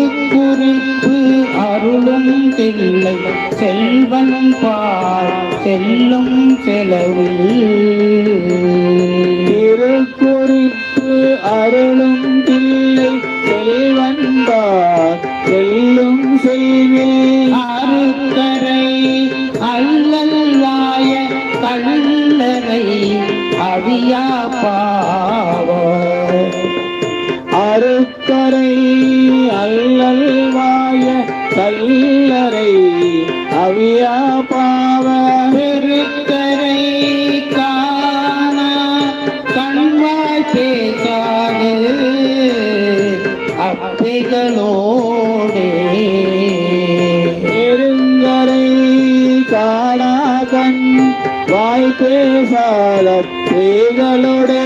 திருக்குறிப்பு அருளும் தில்லை செல்வன் பால் செல்லும் செலவில் திருக்குறிப்பு அருளும் தில்லை செல்வன் பால் செல்லும் செல்வில் அருக்கரை அல்லல் வாய கல்லறை அவியா பாவ அருக்கரை அல்லல் வாய கல்லறை அவியா பாவ பெருக்கரை காண கண்வாய் பேசாது அப்பைகளோடே நெருங்கரை காணாகண் வாய் பேசாத பேய்களோடே